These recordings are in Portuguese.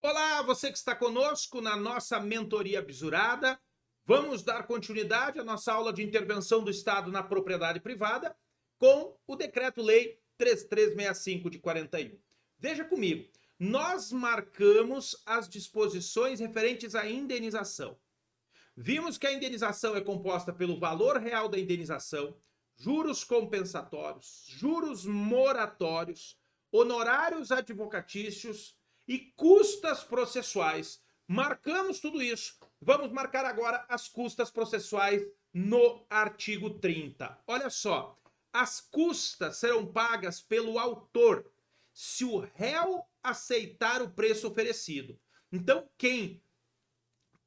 Olá, você que está conosco na nossa mentoria bisurada. Vamos dar continuidade à nossa aula de intervenção do Estado na propriedade privada com o Decreto-Lei 3365 de 41. Veja comigo, nós marcamos as disposições referentes à indenização. Vimos que a indenização é composta pelo valor real da indenização, juros compensatórios, juros moratórios, honorários advocatícios e custas processuais. Marcamos tudo isso. Vamos marcar agora as custas processuais no artigo 30. Olha só, as custas serão pagas pelo autor se o réu aceitar o preço oferecido. Então, quem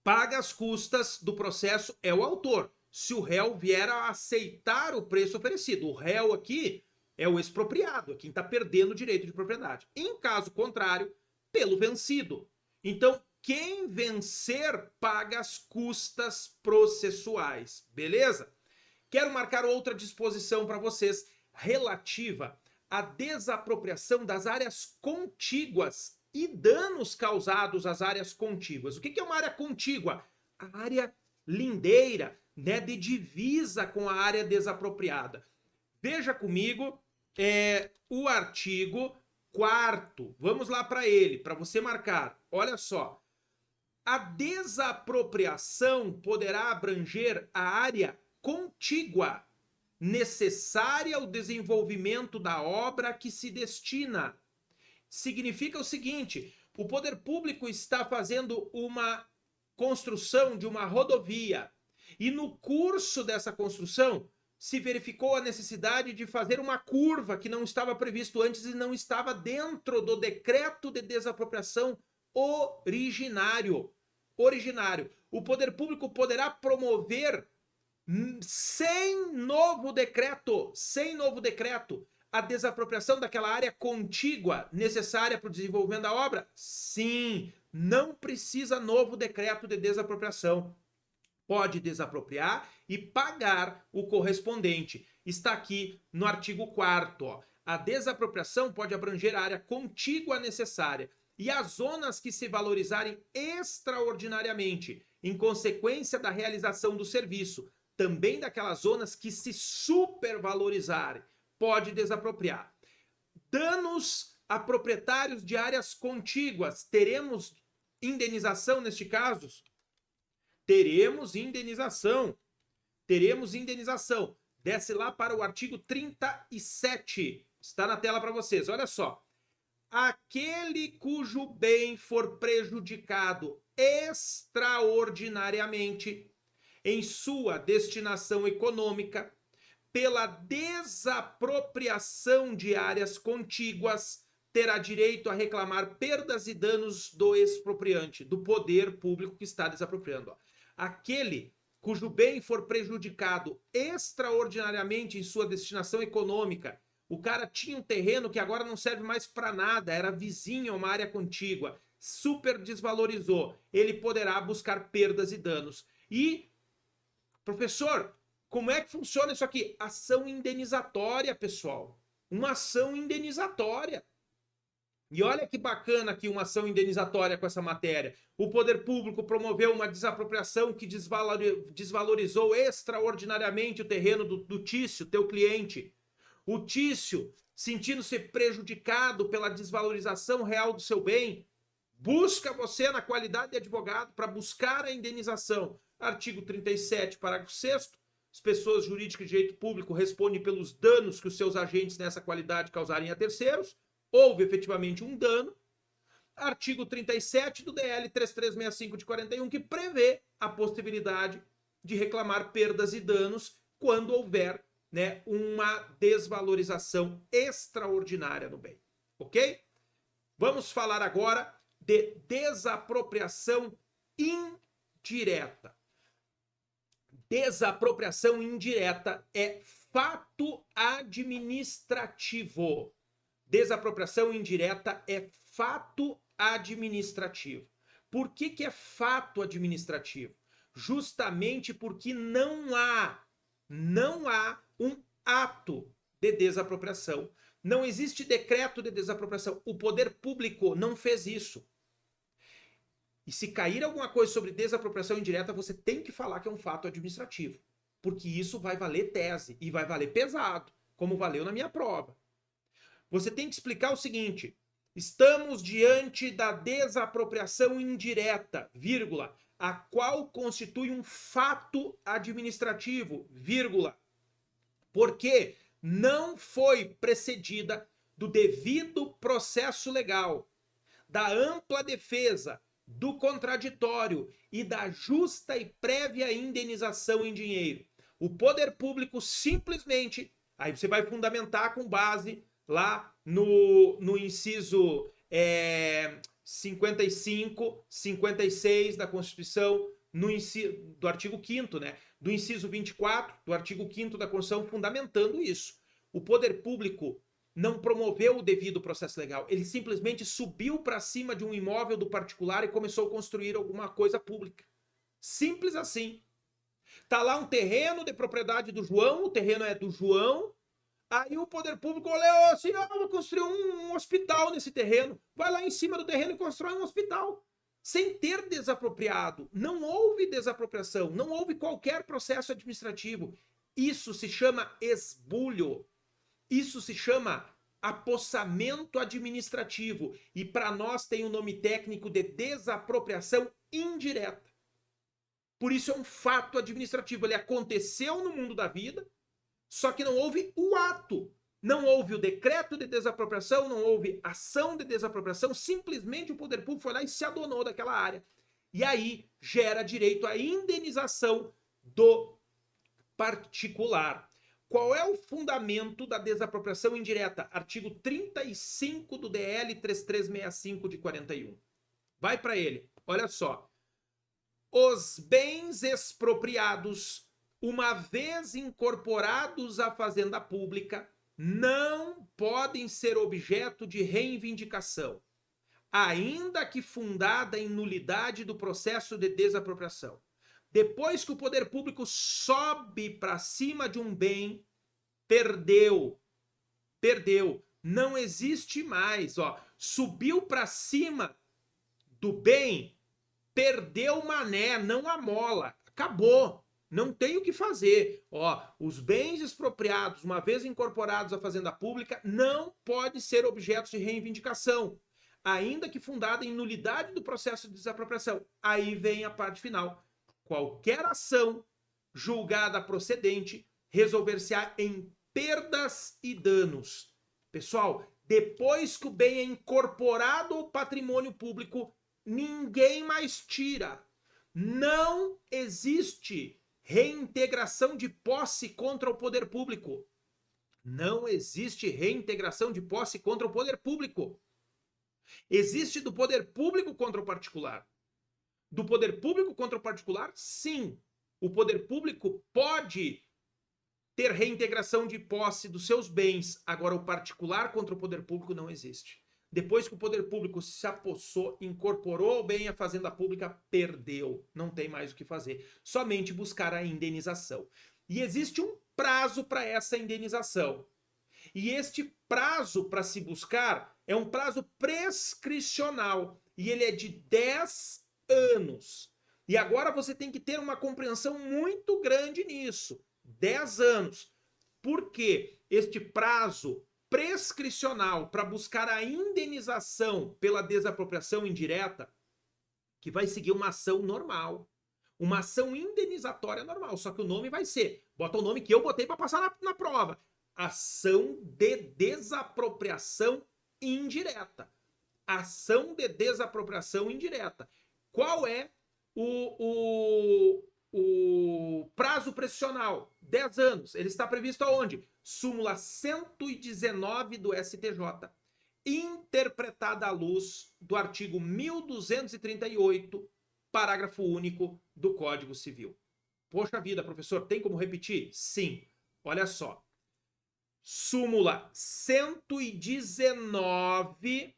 paga as custas do processo é o autor, se o réu vier a aceitar o preço oferecido. O réu aqui é o expropriado, é quem está perdendo o direito de propriedade. Em caso contrário, pelo vencido. Então, quem vencer paga as custas processuais, beleza? Quero marcar outra disposição para vocês relativa à desapropriação das áreas contíguas e danos causados às áreas contíguas. O que é uma área contígua? A área lindeira, né, de divisa com a área desapropriada. Veja comigo o artigo 4º. Vamos lá para ele, para você marcar. Olha só. A desapropriação poderá abranger a área contígua, necessária ao desenvolvimento da obra a que se destina. Significa o seguinte: o poder público está fazendo uma construção de uma rodovia e no curso dessa construção se verificou a necessidade de fazer uma curva que não estava previsto antes e não estava dentro do decreto de desapropriação originário. O poder público poderá promover sem novo decreto, a desapropriação daquela área contígua necessária para o desenvolvimento da obra? Sim, não precisa novo decreto de desapropriação. Pode desapropriar e pagar o correspondente. Está aqui no artigo 4º. A desapropriação pode abranger a área contígua necessária e as zonas que se valorizarem extraordinariamente em consequência da realização do serviço, também daquelas zonas que se supervalorizarem, pode desapropriar. Danos a proprietários de áreas contíguas, teremos indenização neste caso? Teremos indenização. Desce lá para o artigo 37. Está na tela para vocês. Olha só. Aquele cujo bem for prejudicado extraordinariamente em sua destinação econômica pela desapropriação de áreas contíguas terá direito a reclamar perdas e danos do expropriante, do poder público que está desapropriando. Aquele cujo bem for prejudicado extraordinariamente em sua destinação econômica, o cara tinha um terreno que agora não serve mais para nada, era vizinho a uma área contígua, super desvalorizou, ele poderá buscar perdas e danos. E, professor, como é que funciona isso aqui? Ação indenizatória, pessoal. Uma ação indenizatória. E olha que bacana aqui uma ação indenizatória com essa matéria. O poder público promoveu uma desapropriação que desvalorizou extraordinariamente o terreno do Tício, teu cliente. O Tício, sentindo-se prejudicado pela desvalorização real do seu bem, busca você na qualidade de advogado para buscar a indenização. Artigo 37, parágrafo 6º. As pessoas jurídicas de direito público respondem pelos danos que os seus agentes nessa qualidade causarem a terceiros. Houve efetivamente um dano. Artigo 37 do DL 3365 de 41, que prevê a possibilidade de reclamar perdas e danos quando houver, né, uma desvalorização extraordinária do bem. Ok? Vamos falar agora de desapropriação indireta. Desapropriação indireta é fato administrativo. Desapropriação indireta é fato administrativo. Por que é fato administrativo? Justamente porque não há um ato de desapropriação. Não existe decreto de desapropriação. O poder público não fez isso. E se cair alguma coisa sobre desapropriação indireta, você tem que falar que é um fato administrativo. Porque isso vai valer tese e vai valer pesado, como valeu na minha prova. Você tem que explicar o seguinte: estamos diante da desapropriação indireta, vírgula, a qual constitui um fato administrativo, vírgula, porque não foi precedida do devido processo legal, da ampla defesa, do contraditório e da justa e prévia indenização em dinheiro. O poder público simplesmente, aí você vai fundamentar com base lá no inciso 55, 56 da Constituição, no inciso, do artigo 5º, né? Do inciso 24 do artigo 5º da Constituição, fundamentando isso. O poder público não promoveu o devido processo legal, ele simplesmente subiu para cima de um imóvel do particular e começou a construir alguma coisa pública. Simples assim. Tá lá um terreno de propriedade do João, o terreno é do João, aí o poder público olhou assim, vou construir um hospital nesse terreno. Vai lá em cima do terreno e constrói um hospital. Sem ter desapropriado. Não houve desapropriação, não houve qualquer processo administrativo. Isso se chama esbulho. Isso se chama apossamento administrativo e para nós tem o nome técnico de desapropriação indireta. Por isso é um fato administrativo, ele aconteceu no mundo da vida, só que não houve o ato, não houve o decreto de desapropriação, não houve ação de desapropriação, simplesmente o poder público foi lá e se adonou daquela área. E aí gera direito à indenização do particular. Qual é o fundamento da desapropriação indireta? Artigo 35 do DL 3365 de 41. Vai para ele. Olha só. Os bens expropriados, uma vez incorporados à fazenda pública, não podem ser objeto de reivindicação, ainda que fundada em nulidade do processo de desapropriação. Depois que o poder público sobe para cima de um bem, perdeu, não existe mais, subiu para cima do bem, perdeu o mané, não a mola, acabou, não tem o que fazer. Os bens expropriados, uma vez incorporados à fazenda pública, não pode ser objeto de reivindicação, ainda que fundada em nulidade do processo de desapropriação. Aí vem a parte final. Qualquer ação julgada procedente resolver-se-á em perdas e danos. Pessoal, depois que o bem é incorporado ao patrimônio público, ninguém mais tira. Não existe reintegração de posse contra o poder público. Não existe reintegração de posse contra o poder público. Existe do poder público contra o particular. Do poder público contra o particular, sim. O poder público pode ter reintegração de posse dos seus bens. Agora, o particular contra o poder público não existe. Depois que o poder público se apossou, incorporou o bem à fazenda pública, perdeu. Não tem mais o que fazer. Somente buscar a indenização. E existe um prazo para essa indenização. E este prazo para se buscar é um prazo prescricional. E ele é de 10 anos. E agora você tem que ter uma compreensão muito grande nisso. 10 anos. Por quê? Este prazo prescricional para buscar a indenização pela desapropriação indireta, que vai seguir uma ação normal. Uma ação indenizatória normal. Só que o nome vai ser, bota o nome que eu botei para passar na prova. Ação de desapropriação indireta. Ação de desapropriação indireta. Qual é o prazo prescricional? 10 anos. Ele está previsto aonde? Súmula 119 do STJ. Interpretada à luz do artigo 1238, parágrafo único do Código Civil. Poxa vida, professor, tem como repetir? Sim. Olha só. Súmula 119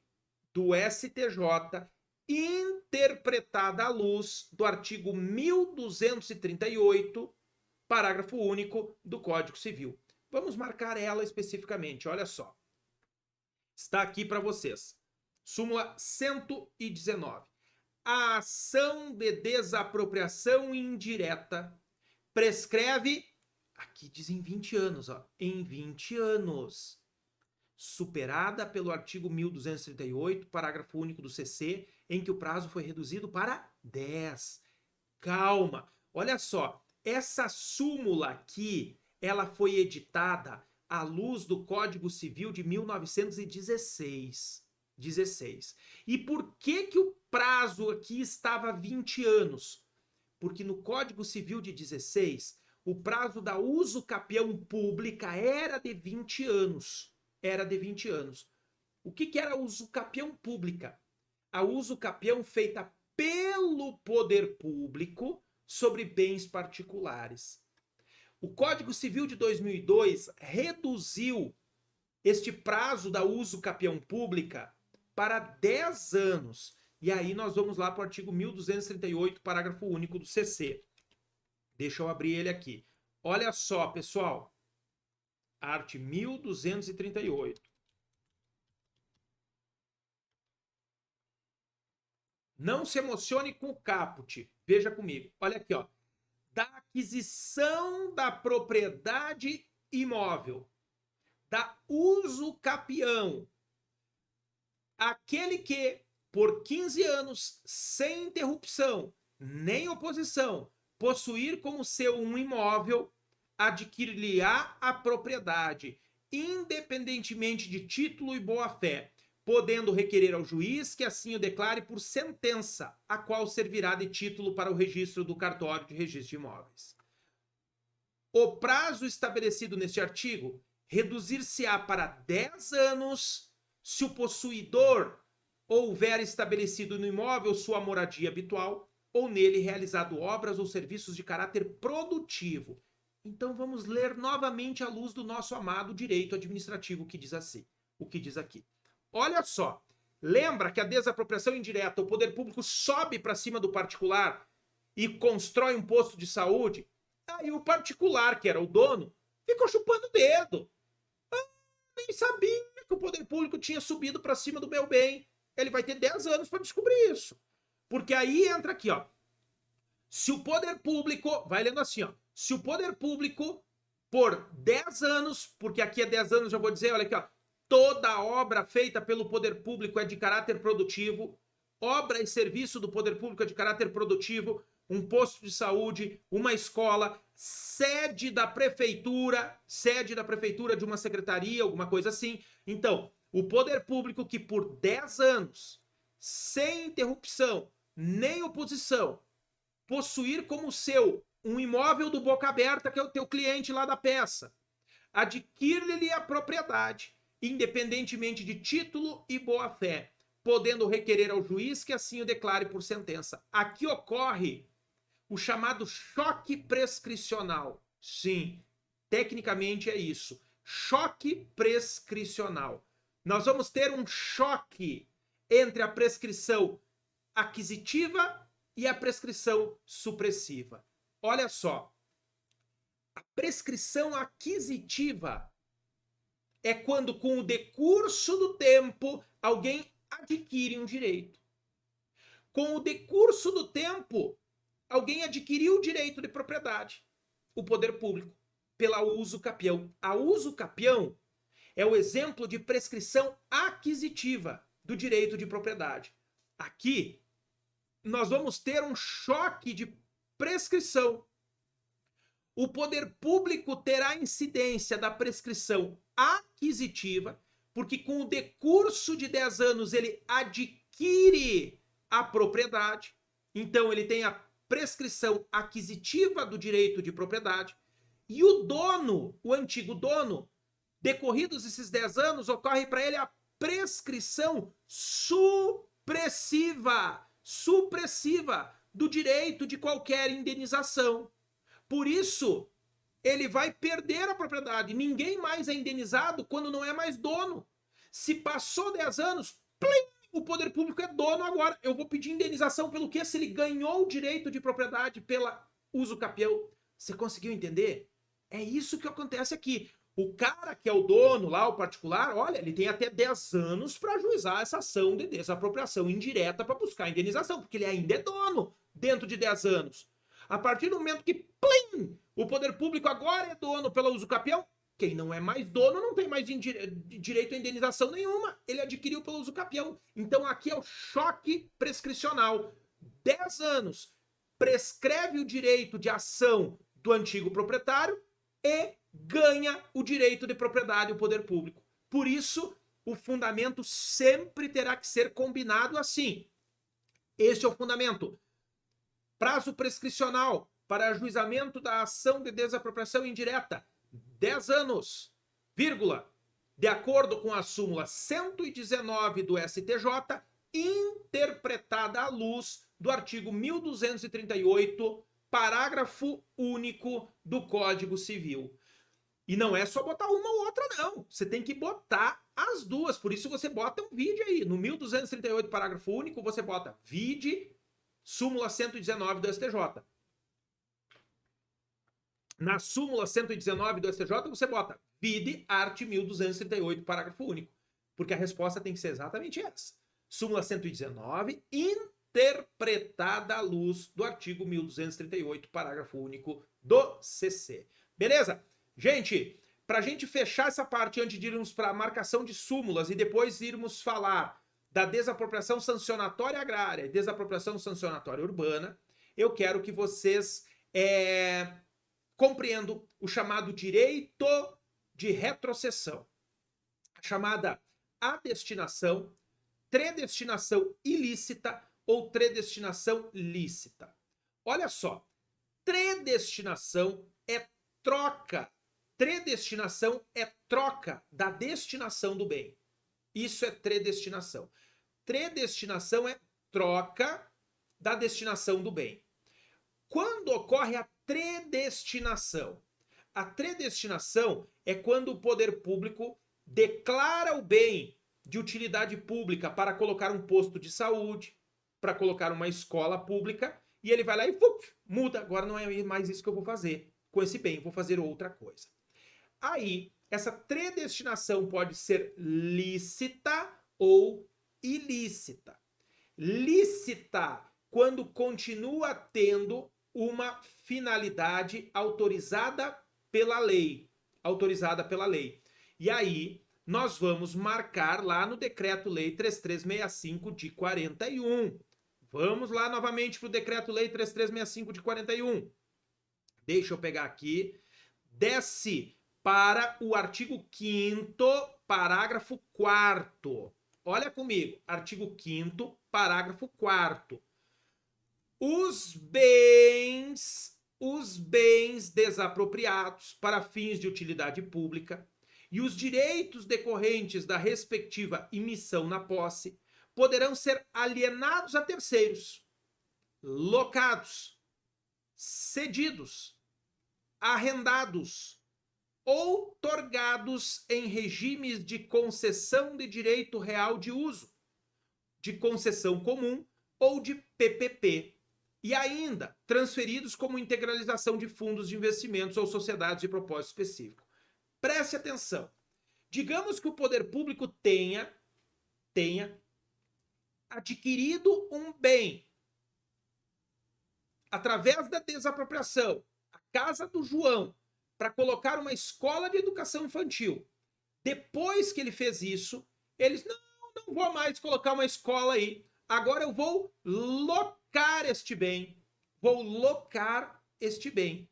do STJ, interpretada à luz do artigo 1238, parágrafo único do Código Civil. Vamos marcar ela especificamente, olha só. Está aqui para vocês. Súmula 119. a ação de desapropriação indireta prescreve, aqui diz em 20 anos, ó, em 20 anos, superada pelo artigo 1238, parágrafo único do CC, em que o prazo foi reduzido para 10. Calma, olha só, essa súmula aqui, ela foi editada à luz do Código Civil de 1916. E por que o prazo aqui estava 20 anos? Porque no Código Civil de 16, o prazo da usucapião pública era de 20 anos. Era de 20 anos. O que era a usucapião pública? A usucapião feita pelo poder público sobre bens particulares. O Código Civil de 2002 reduziu este prazo da usucapião pública para 10 anos. E aí nós vamos lá para o artigo 1238, parágrafo único do CC. Deixa eu abrir ele aqui. Olha só, pessoal. Art. 1238. Não se emocione com o caput. Veja comigo. Olha aqui, ó. Da aquisição da propriedade imóvel, da usucapião, aquele que, por 15 anos, sem interrupção, nem oposição, possuir como seu um imóvel, adquirir-lhe-á a propriedade, independentemente de título e boa-fé, podendo requerer ao juiz que assim o declare por sentença, a qual servirá de título para o registro do cartório de registro de imóveis. O prazo estabelecido neste artigo reduzir-se-á para 10 anos se o possuidor houver estabelecido no imóvel sua moradia habitual ou nele realizado obras ou serviços de caráter produtivo. Então vamos ler novamente à luz do nosso amado direito administrativo, que diz assim, o que diz aqui. Olha só, lembra que a desapropriação indireta, o poder público sobe para cima do particular e constrói um posto de saúde? Aí o particular, que era o dono, ficou chupando o dedo. Nem sabia que o poder público tinha subido para cima do meu bem. Ele vai ter 10 anos para descobrir isso. Porque aí entra aqui, ó. Se o poder público, vai lendo assim, ó. Se o poder público, por 10 anos, porque aqui é 10 anos, já vou dizer, olha aqui, ó. Toda obra feita pelo poder público é de caráter produtivo. Obra e serviço do poder público é de caráter produtivo. Um posto de saúde, uma escola, sede da prefeitura de uma secretaria, alguma coisa assim. Então, o poder público que por 10 anos, sem interrupção, nem oposição, possuir como seu um imóvel do Boca Aberta, que é o teu cliente lá da peça, adquire-lhe a propriedade, independentemente de título e boa-fé, podendo requerer ao juiz que assim o declare por sentença. Aqui ocorre o chamado choque prescricional. Sim, tecnicamente é isso. Choque prescricional. Nós vamos ter um choque entre a prescrição aquisitiva e a prescrição supressiva. Olha só. A prescrição aquisitiva é quando, com o decurso do tempo, alguém adquire um direito. Com o decurso do tempo, alguém adquiriu o direito de propriedade, o poder público, pela usucapião. A usucapião é o exemplo de prescrição aquisitiva do direito de propriedade. Aqui, nós vamos ter um choque de prescrição. O poder público terá incidência da prescrição aquisitiva, porque com o decurso de 10 anos ele adquire a propriedade, então ele tem a prescrição aquisitiva do direito de propriedade, e o dono, o antigo dono, decorridos esses 10 anos, ocorre para ele a prescrição supressiva do direito de qualquer indenização. Por isso, ele vai perder a propriedade. Ninguém mais é indenizado quando não é mais dono. Se passou 10 anos, plim, o poder público é dono agora. Eu vou pedir indenização pelo quê? Se ele ganhou o direito de propriedade pela usucapião. Você conseguiu entender? É isso que acontece aqui. O cara que é o dono lá, o particular, olha, ele tem até 10 anos para ajuizar essa ação de desapropriação indireta para buscar indenização, porque ele ainda é dono dentro de 10 anos. A partir do momento que, plim, o poder público agora é dono pelo uso capião, quem não é mais dono não tem mais direito a indenização nenhuma. Ele adquiriu pelo uso capião. Então aqui é o choque prescricional. 10 anos prescreve o direito de ação do antigo proprietário e ganha o direito de propriedade do poder público. Por isso, o fundamento sempre terá que ser combinado assim. Este é o fundamento. Prazo prescricional para ajuizamento da ação de desapropriação indireta, 10 anos, vírgula, de acordo com a súmula 119 do STJ, interpretada à luz do artigo 1238, parágrafo único do Código Civil. E não é só botar uma ou outra, não. Você tem que botar as duas. Por isso você bota um vide aí. No 1238, parágrafo único, você bota vide, súmula 119 do STJ. Na súmula 119 do STJ, você bota vide, art. 1238, parágrafo único. Porque a resposta tem que ser exatamente essa. Súmula 119, interpretada à luz do artigo 1238, parágrafo único do CC. Beleza? Gente, para a gente fechar essa parte antes de irmos para a marcação de súmulas e depois irmos falar da desapropriação sancionatória agrária e desapropriação sancionatória urbana, eu quero que vocês compreendam o chamado direito de retrocessão, a chamada adestinação, tredestinação ilícita ou tredestinação lícita. Olha só, tredestinação é troca. Tredestinação é troca da destinação do bem. Isso é tredestinação. Tredestinação é troca da destinação do bem. Quando ocorre a tredestinação? A tredestinação é quando o poder público declara o bem de utilidade pública para colocar um posto de saúde, para colocar uma escola pública, e ele vai lá e muda. Agora não é mais isso que eu vou fazer com esse bem, vou fazer outra coisa. Aí, essa tredestinação pode ser lícita ou ilícita. Lícita, quando continua tendo uma finalidade autorizada pela lei. Autorizada pela lei. E aí, nós vamos marcar lá no Decreto-Lei 3365 de 41. Vamos lá novamente para o Decreto-Lei 3365 de 41. Deixa eu pegar aqui. Desce para o artigo 5º, parágrafo 4º. Olha comigo, artigo 5º, parágrafo 4º. Os bens desapropriados para fins de utilidade pública e os direitos decorrentes da respectiva imissão na posse poderão ser alienados a terceiros, locados, cedidos, arrendados, outorgados em regimes de concessão de direito real de uso, de concessão comum ou de PPP, e ainda transferidos como integralização de fundos de investimentos ou sociedades de propósito específico. Preste atenção. Digamos que o poder público tenha adquirido um bem através da desapropriação, a casa do João, para colocar uma escola de educação infantil. Depois que ele fez isso, eles, não vou mais colocar uma escola aí. Agora eu vou locar este bem. Vou locar este bem.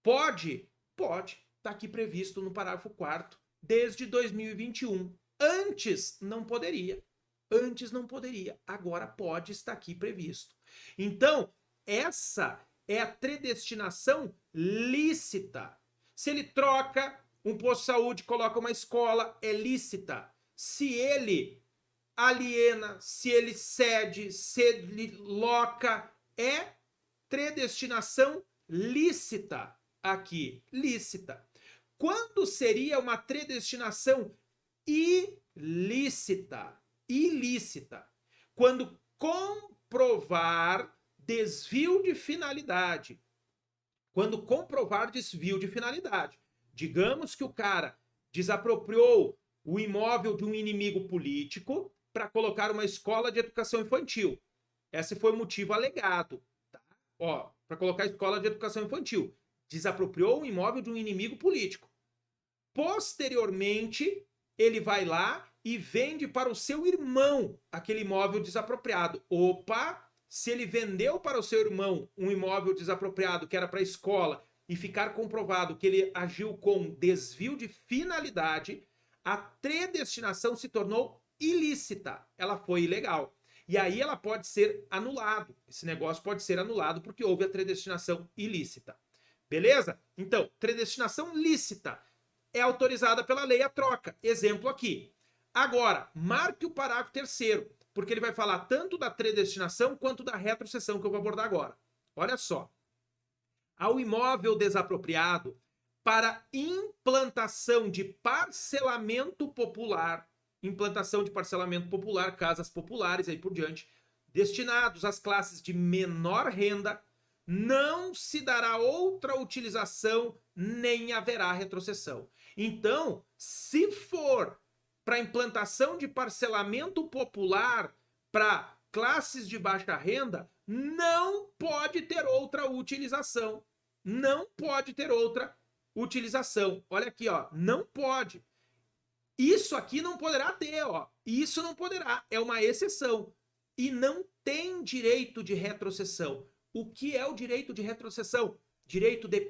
Pode? Pode. Está aqui previsto no parágrafo 4º, desde 2021. Antes não poderia. Antes não poderia. Agora pode, estar aqui previsto. Então, essa é a tredestinação lícita. Se ele troca um posto de saúde, coloca uma escola, é lícita. Se ele aliena, se ele cede, se ele loca, é tredestinação lícita aqui. Lícita. Quando seria uma tredestinação ilícita? Ilícita. Quando comprovar desvio de finalidade. Quando comprovar desvio de finalidade. Digamos que o cara desapropriou o imóvel de um inimigo político para colocar uma escola de educação infantil. Esse foi o motivo alegado. Tá? Ó, para colocar escola de educação infantil. Desapropriou o imóvel de um inimigo político. Posteriormente, ele vai lá e vende para o seu irmão aquele imóvel desapropriado. Opa! Se ele vendeu para o seu irmão um imóvel desapropriado que era para a escola e ficar comprovado que ele agiu com desvio de finalidade, a predestinação se tornou ilícita. Ela foi ilegal. E aí ela pode ser anulado. Esse negócio pode ser anulado porque houve a predestinação ilícita. Beleza? Então, predestinação lícita é autorizada pela lei a troca. Exemplo aqui. Agora, marque o parágrafo 3º, porque ele vai falar tanto da predestinação quanto da retrocessão que eu vou abordar agora. Olha só. Ao imóvel desapropriado para implantação de parcelamento popular, casas populares, aí por diante, destinados às classes de menor renda, não se dará outra utilização nem haverá retrocessão. Então, se for para implantação de parcelamento popular para classes de baixa renda, não pode ter outra utilização. Não pode ter outra utilização. Olha aqui, ó, não pode. Isso aqui não poderá ter, ó. Isso não poderá, é uma exceção. E não tem direito de retrocessão. O que é o direito de retrocessão? Direito de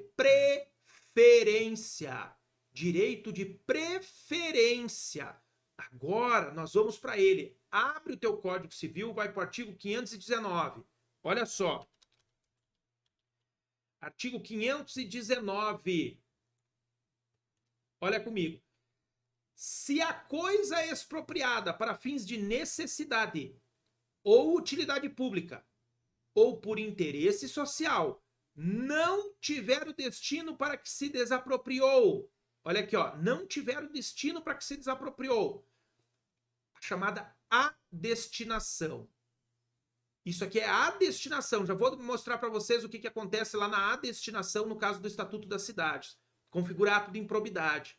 preferência. Direito de preferência. Agora nós vamos para ele. Abre o teu Código Civil, vai para o artigo 519. Olha só. Artigo 519. Olha comigo. Se a coisa é expropriada para fins de necessidade ou utilidade pública ou por interesse social, não tiver o destino para que se desapropriou. Olha aqui, ó, não tiver o destino para que se desapropriou. A chamada adestinação. Isso aqui é a destinação. Já vou mostrar para vocês o que acontece lá na adestinação no caso do Estatuto das Cidades. Configura ato de improbidade.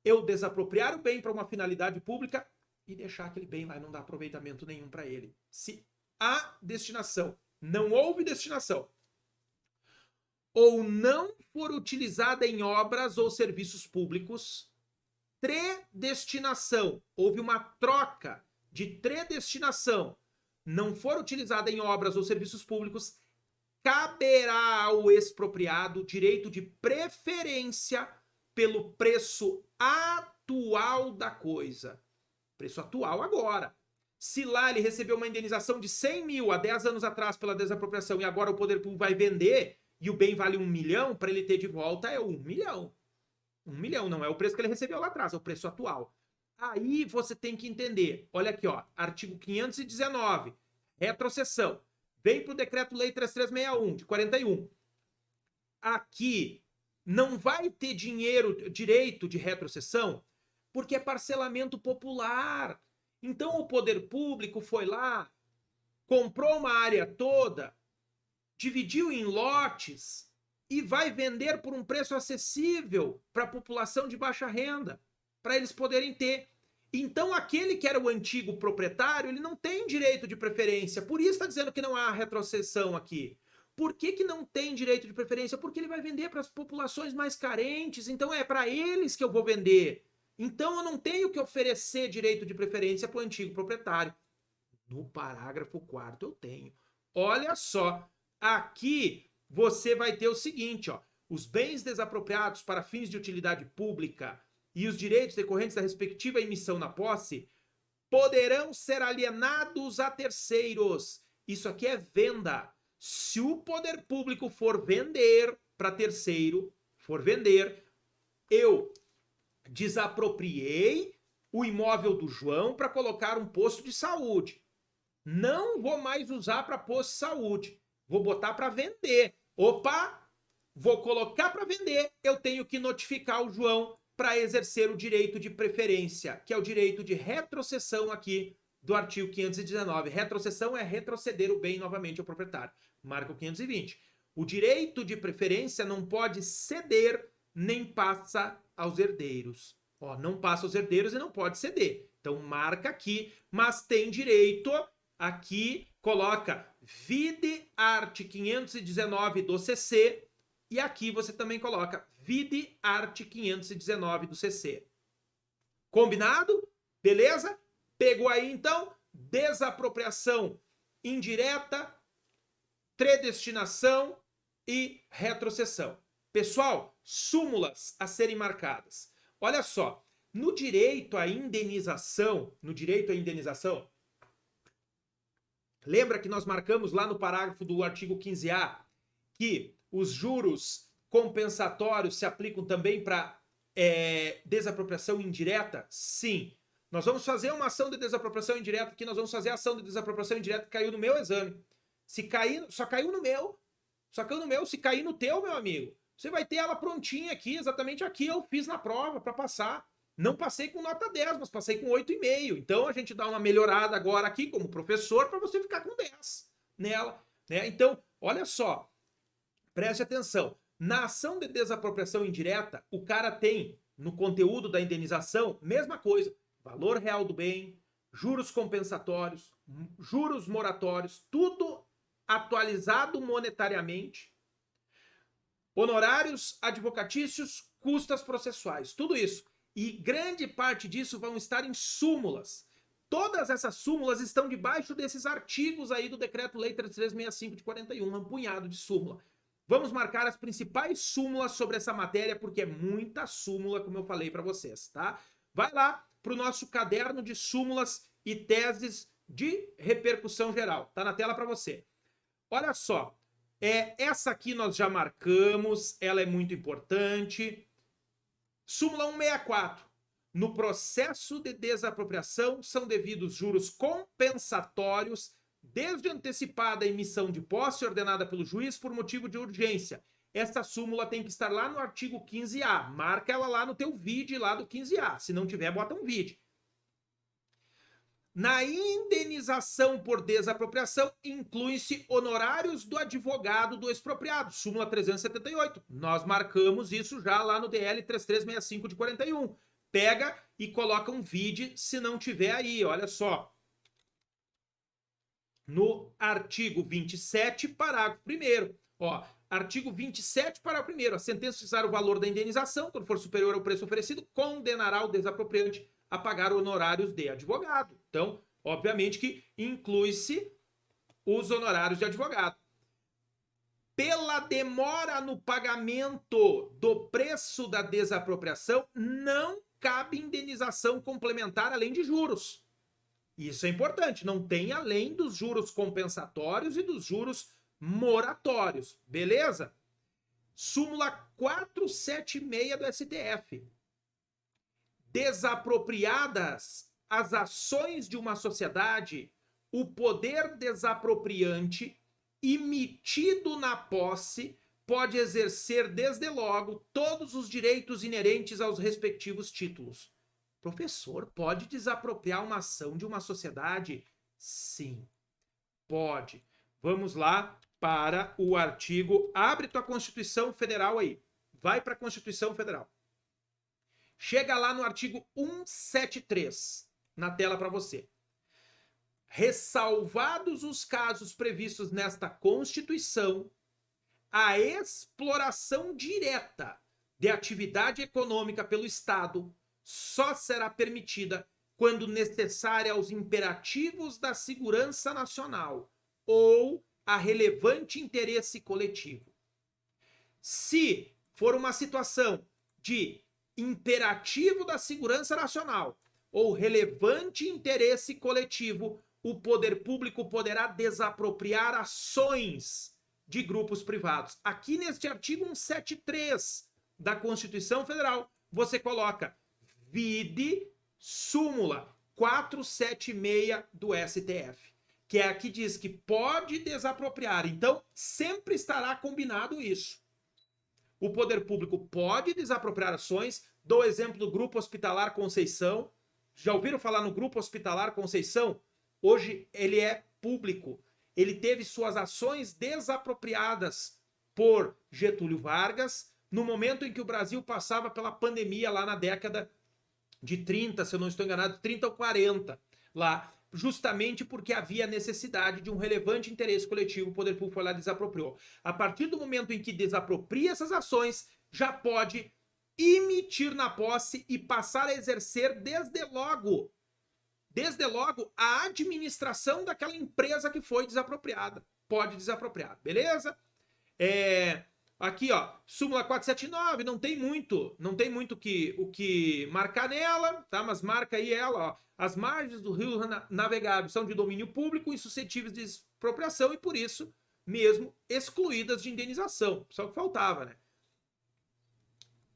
Eu desapropriar o bem para uma finalidade pública e deixar aquele bem lá e não dar aproveitamento nenhum para ele. Se a destinação, não houve destinação, ou não for utilizada em obras ou serviços públicos, predestinação, houve uma troca de predestinação, não for utilizada em obras ou serviços públicos, caberá ao expropriado direito de preferência pelo preço atual da coisa. Preço atual agora. Se lá ele recebeu uma indenização de 100 mil há 10 anos atrás pela desapropriação e agora o poder público vai vender e o bem vale 1 milhão, para ele ter de volta é 1 milhão. 1 milhão não é o preço que ele recebeu lá atrás, é o preço atual. Aí você tem que entender. Olha aqui, ó, artigo 519, retrocessão. Vem para o Decreto-Lei 3361, de 41. Aqui não vai ter direito de retrocessão, porque é parcelamento popular. Então o poder público foi lá, comprou uma área toda, dividiu em lotes e vai vender por um preço acessível para a população de baixa renda, para eles poderem ter. Então aquele que era o antigo proprietário, ele não tem direito de preferência. Por isso está dizendo que não há retrocessão aqui. Por que não tem direito de preferência? Porque ele vai vender para as populações mais carentes, então é para eles que eu vou vender. Então eu não tenho que oferecer direito de preferência para o antigo proprietário. No parágrafo 4º eu tenho. Olha só, aqui você vai ter o seguinte, ó, os bens desapropriados para fins de utilidade pública e os direitos decorrentes da respectiva emissão na posse poderão ser alienados a terceiros. Isso aqui é venda. Se o poder público for vender para terceiro, eu desapropriei o imóvel do João para colocar um posto de saúde. Não vou mais usar para posto de saúde. Vou botar para vender. Opa, vou colocar para vender. Eu tenho que notificar o João para exercer o direito de preferência, que é o direito de retrocessão aqui do artigo 519. Retrocessão é retroceder o bem novamente ao proprietário. Marca o 520. O direito de preferência não pode ceder nem passa aos herdeiros. Ó, não passa aos herdeiros e não pode ceder. Então marca aqui, mas tem direito, aqui coloca vide art. 519 do CC, e aqui você também coloca vide art. 519 do CC. Combinado? Beleza? Pegou aí então? Desapropriação indireta, predestinação e retrocessão. Pessoal, súmulas a serem marcadas. Olha só, no direito à indenização, lembra que nós marcamos lá no parágrafo do artigo 15A que os juros compensatórios se aplicam também para desapropriação indireta? Sim. Nós vamos fazer uma ação de desapropriação indireta aqui, nós vamos fazer a ação de desapropriação indireta que caiu no meu exame. Se cair, só caiu no meu, se cair no teu, meu amigo, você vai ter ela prontinha aqui, exatamente aqui eu fiz na prova para passar. Não passei com nota 10, mas passei com 8,5. Então a gente dá uma melhorada agora aqui como professor para você ficar com 10 nela, né? Então, olha só, preste atenção. Na ação de desapropriação indireta, o cara tem no conteúdo da indenização, mesma coisa, valor real do bem, juros compensatórios, juros moratórios, tudo atualizado monetariamente, honorários advocatícios, custas processuais, tudo isso. E grande parte disso vão estar em súmulas. Todas essas súmulas estão debaixo desses artigos aí do Decreto-Lei 3365 de 41, um punhado de súmula. Vamos marcar as principais súmulas sobre essa matéria, porque é muita súmula, como eu falei para vocês, tá? Vai lá para o nosso caderno de súmulas e teses de repercussão geral. Tá na tela para você. Olha só, essa aqui nós já marcamos, ela é muito importante. Súmula 164. No processo de desapropriação são devidos juros compensatórios desde antecipada emissão de posse ordenada pelo juiz por motivo de urgência. Essa súmula tem que estar lá no artigo 15A. Marca ela lá no teu vide lá do 15A. Se não tiver, bota um vide. Na indenização por desapropriação, incluem-se honorários do advogado do expropriado, súmula 378. Nós marcamos isso já lá no DL 3365 de 41. Pega e coloca um vide se não tiver aí, olha só. No artigo 27, parágrafo 1º. Ó, artigo 27, parágrafo 1º. A sentença fixar o valor da indenização, quando for superior ao preço oferecido, condenará o desapropriante a pagar honorários de advogado. Então, obviamente que inclui-se os honorários de advogado. Pela demora no pagamento do preço da desapropriação, não cabe indenização complementar além de juros. Isso é importante, não tem além dos juros compensatórios e dos juros moratórios, beleza? Súmula 476 do STF. Desapropriadas as ações de uma sociedade, o poder desapropriante, emitido na posse, pode exercer desde logo todos os direitos inerentes aos respectivos títulos. Professor, pode desapropriar uma ação de uma sociedade? Sim, pode. Vamos lá para o artigo. Abre tua Constituição Federal aí. Vai para a Constituição Federal. Chega lá no artigo 173, na tela para você. Ressalvados os casos previstos nesta Constituição, a exploração direta de atividade econômica pelo Estado só será permitida quando necessária aos imperativos da segurança nacional ou a relevante interesse coletivo. Se for uma situação de imperativo da segurança nacional ou relevante interesse coletivo, o poder público poderá desapropriar ações de grupos privados. Aqui neste artigo 173 da Constituição Federal, você coloca vide súmula 476 do STF, que é a que diz que pode desapropriar. Então, sempre estará combinado isso. O poder público pode desapropriar ações. Dou exemplo do Grupo Hospitalar Conceição. Já ouviram falar no Grupo Hospitalar Conceição? Hoje ele é público. Ele teve suas ações desapropriadas por Getúlio Vargas, no momento em que o Brasil passava pela pandemia lá na década de 30, se eu não estou enganado, 30 ou 40, lá, justamente porque havia necessidade de um relevante interesse coletivo, o poder público foi lá e desapropriou. A partir do momento em que desapropria essas ações, já pode emitir na posse e passar a exercer desde logo a administração daquela empresa que foi desapropriada. Pode desapropriar, beleza? Aqui, ó, súmula 479, não tem muito o que marcar nela, tá? Mas marca aí ela, ó. As margens do rio navegável são de domínio público e suscetíveis de expropriação e por isso mesmo excluídas de indenização. Só o que faltava, né?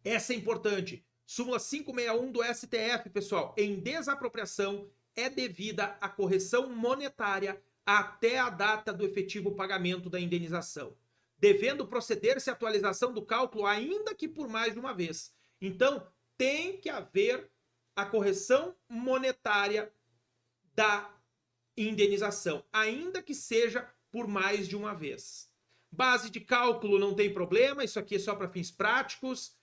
Essa é importante. Súmula 561 do STF, pessoal. Em desapropriação é devida a correção monetária até a data do efetivo pagamento da indenização, devendo proceder-se à atualização do cálculo, ainda que por mais de uma vez. Então, tem que haver a correção monetária da indenização, ainda que seja por mais de uma vez. Base de cálculo não tem problema, isso aqui é só para fins práticos.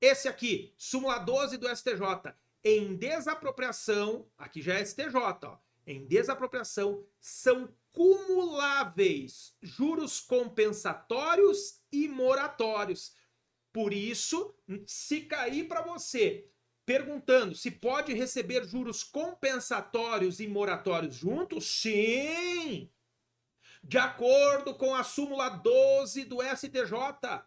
Esse aqui, súmula 12 do STJ, em desapropriação, aqui já é STJ, ó, em desapropriação são cumuláveis juros compensatórios e moratórios. Por isso, se cair para você perguntando se pode receber juros compensatórios e moratórios juntos, sim! De acordo com a súmula 12 do STJ,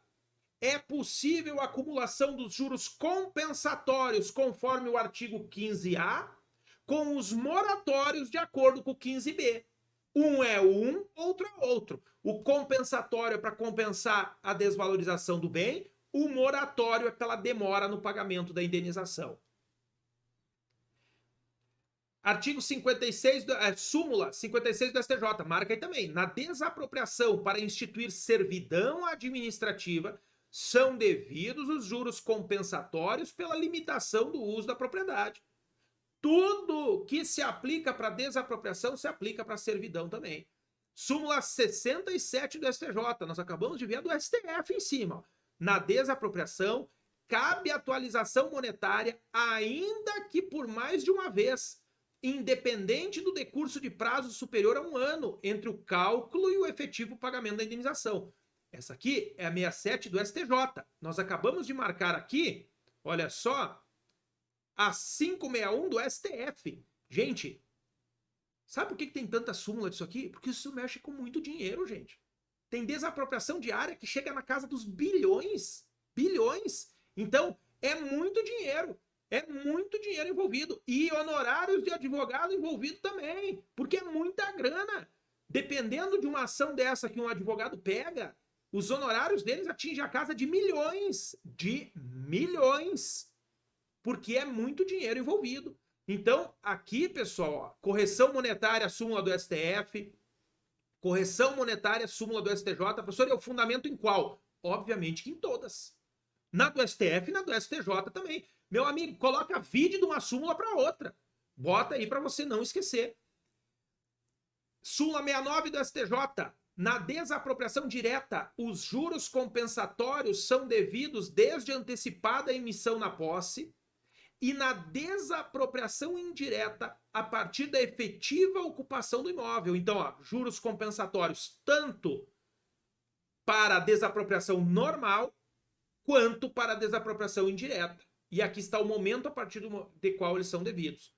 é possível a acumulação dos juros compensatórios conforme o artigo 15A, com os moratórios de acordo com o 15B. Um é um, outro é outro. O compensatório é para compensar a desvalorização do bem, o moratório é pela demora no pagamento da indenização. Artigo 56, súmula 56 do STJ, marca aí também. Na desapropriação para instituir servidão administrativa, são devidos os juros compensatórios pela limitação do uso da propriedade. Tudo que se aplica para desapropriação se aplica para servidão também. Súmula 67 do STJ, nós acabamos de ver a do STF em cima. Ó. Na desapropriação, cabe atualização monetária, ainda que por mais de uma vez, independente do decurso de prazo superior a 1 ano entre o cálculo e o efetivo pagamento da indenização. Essa aqui é a 67 do STJ. Nós acabamos de marcar aqui, olha só, a 561 do STF. Gente, sabe por que tem tanta súmula disso aqui? Porque isso mexe com muito dinheiro, gente. Tem desapropriação diária que chega na casa dos bilhões. Bilhões. Então, é muito dinheiro. É muito dinheiro envolvido. E honorários de advogado envolvido também. Porque é muita grana. Dependendo de uma ação dessa que um advogado pega, os honorários deles atingem a casa de milhões. De milhões. Porque é muito dinheiro envolvido. Então, aqui, pessoal, ó, correção monetária, súmula do STF, correção monetária, súmula do STJ. Professor, é o fundamento em qual? Obviamente que em todas. Na do STF e na do STJ também. Meu amigo, coloca vídeo de uma súmula para outra. Bota aí para você não esquecer. Súmula 69 do STJ. Na desapropriação direta, os juros compensatórios são devidos desde a antecipada emissão na posse e na desapropriação indireta a partir da efetiva ocupação do imóvel. Então, ó, juros compensatórios tanto para a desapropriação normal quanto para a desapropriação indireta. E aqui está o momento a partir de qual eles são devidos.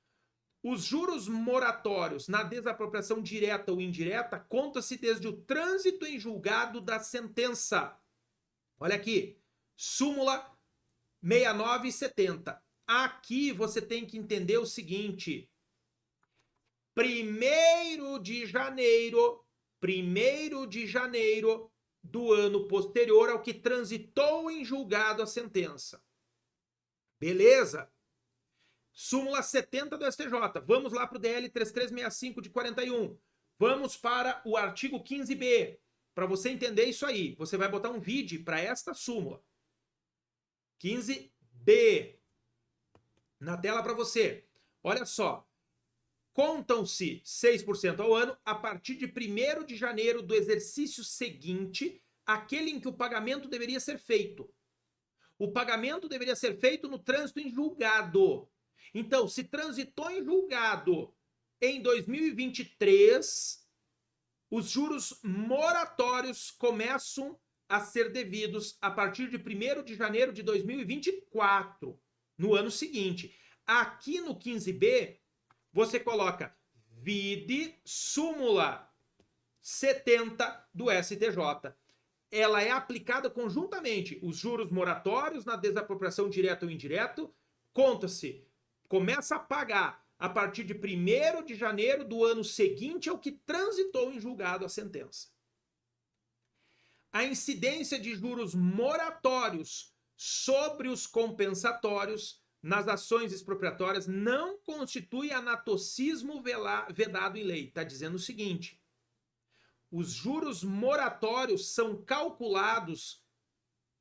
Os juros moratórios na desapropriação direta ou indireta conta-se desde o trânsito em julgado da sentença. Olha aqui, súmula 69 e 70. Aqui você tem que entender o seguinte: 1º de janeiro do ano posterior ao que transitou em julgado a sentença. Beleza? Súmula 70 do STJ. Vamos lá para o DL 3365 de 41. Vamos para o artigo 15B. Para você entender isso aí, você vai botar um vídeo para esta súmula. 15B. Na tela para você. Olha só. Contam-se 6% ao ano a partir de 1º de janeiro do exercício seguinte, aquele em que o pagamento deveria ser feito. O pagamento deveria ser feito no trânsito em julgado. Então, se transitou em julgado em 2023, os juros moratórios começam a ser devidos a partir de 1º de janeiro de 2024, no ano seguinte. Aqui no 15B, você coloca vide súmula 70 do STJ. Ela é aplicada conjuntamente. Os juros moratórios na desapropriação direta ou indireto, conta-se, começa a pagar a partir de 1º de janeiro do ano seguinte ao que transitou em julgado a sentença. A incidência de juros moratórios sobre os compensatórios nas ações expropriatórias não constitui anatocismo vedado em lei. Está dizendo o seguinte: os juros moratórios são calculados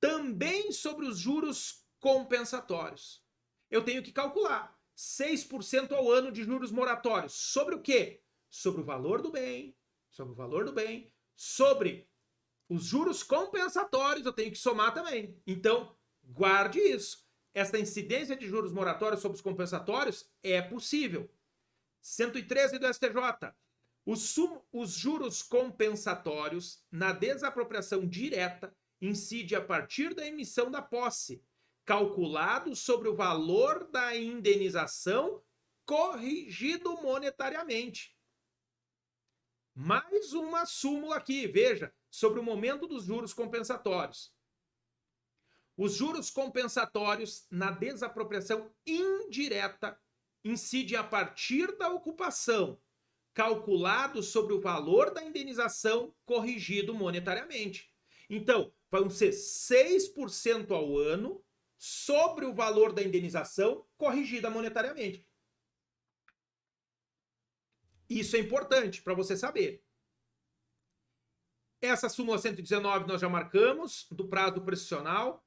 também sobre os juros compensatórios. Eu tenho que calcular 6% ao ano de juros moratórios. Sobre o quê? Sobre o valor do bem, sobre os juros compensatórios eu tenho que somar também. Então, guarde isso. Esta incidência de juros moratórios sobre os compensatórios é possível. 113 do STJ. Os juros compensatórios na desapropriação direta incide a partir da emissão da posse, calculado sobre o valor da indenização corrigido monetariamente. Mais uma súmula aqui, veja, sobre o momento dos juros compensatórios. Os juros compensatórios na desapropriação indireta incide a partir da ocupação, calculado sobre o valor da indenização corrigido monetariamente. Então, vão ser 6% ao ano sobre o valor da indenização corrigida monetariamente. Isso é importante para você saber. Essa súmula 119 nós já marcamos, do prazo prescricional.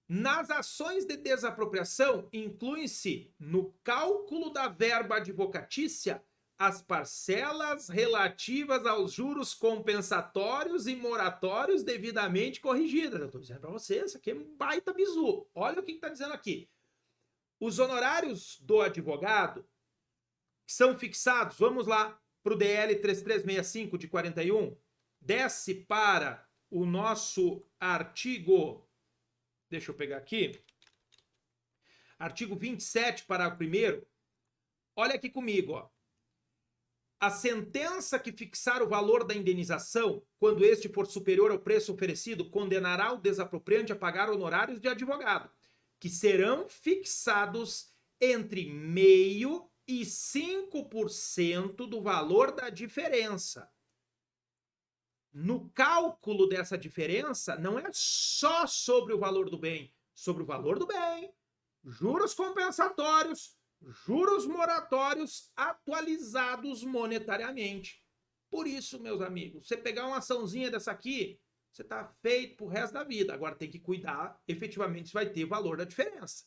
Nas ações de desapropriação, incluem-se no cálculo da verba advocatícia as parcelas relativas aos juros compensatórios e moratórios devidamente corrigidas. Eu estou dizendo para você, isso aqui é um baita bizu. Olha o que está dizendo aqui. Os honorários do advogado são fixados, vamos lá, para o DL 3365 de 41, desce para o nosso artigo, deixa eu pegar aqui, artigo 27, parágrafo 1º, olha aqui comigo, ó. A sentença que fixar o valor da indenização, quando este for superior ao preço oferecido, condenará o desapropriante a pagar honorários de advogado, que serão fixados entre 0,5% e 5% do valor da diferença. No cálculo dessa diferença, não é só sobre o valor do bem, sobre o valor do bem, juros compensatórios, juros moratórios atualizados monetariamente. Por isso, meus amigos, você pegar uma açãozinha dessa aqui, você está feito pro resto da vida. Agora tem que cuidar, efetivamente, se vai ter valor da diferença.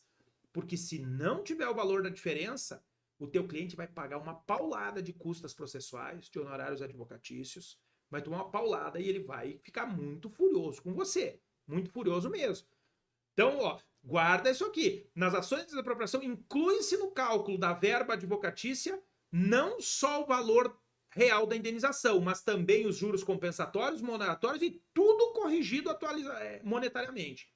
Porque se não tiver o valor da diferença, o teu cliente vai pagar uma paulada de custas processuais, de honorários advocatícios, vai tomar uma paulada e ele vai ficar muito furioso com você. Muito furioso mesmo. Então, ó, guarda isso aqui. Nas ações de desapropriação, inclui-se no cálculo da verba advocatícia não só o valor real da indenização, mas também os juros compensatórios, moratórios e tudo corrigido monetariamente.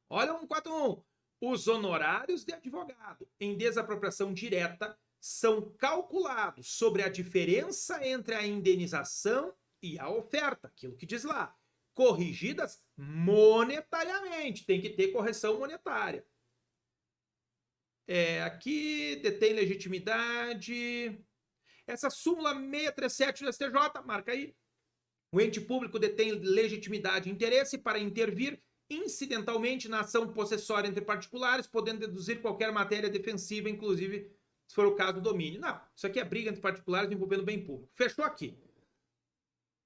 Olha 141. Os honorários de advogado em desapropriação direta são calculados sobre a diferença entre a indenização e a oferta, aquilo que diz lá, corrigidas monetariamente, tem que ter correção monetária. Aqui detém legitimidade. Essa súmula 637 do STJ, marca aí. O ente público detém legitimidade e interesse para intervir incidentalmente na ação possessória entre particulares, podendo deduzir qualquer matéria defensiva, inclusive se for o caso do domínio. Não, isso aqui é briga entre particulares envolvendo bem público. Fechou aqui.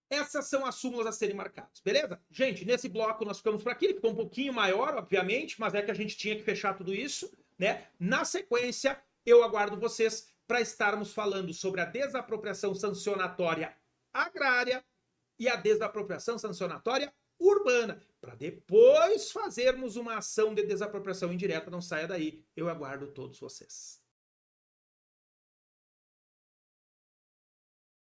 Essas são as súmulas a serem marcadas, beleza? Gente, nesse bloco nós ficamos por aqui. Ele ficou um pouquinho maior, obviamente, mas é que a gente tinha que fechar tudo isso, né? Na sequência, eu aguardo vocês para estarmos falando sobre a desapropriação sancionatória agrária e a desapropriação sancionatória urbana, para depois fazermos uma ação de desapropriação indireta. Não saia daí, eu aguardo todos vocês.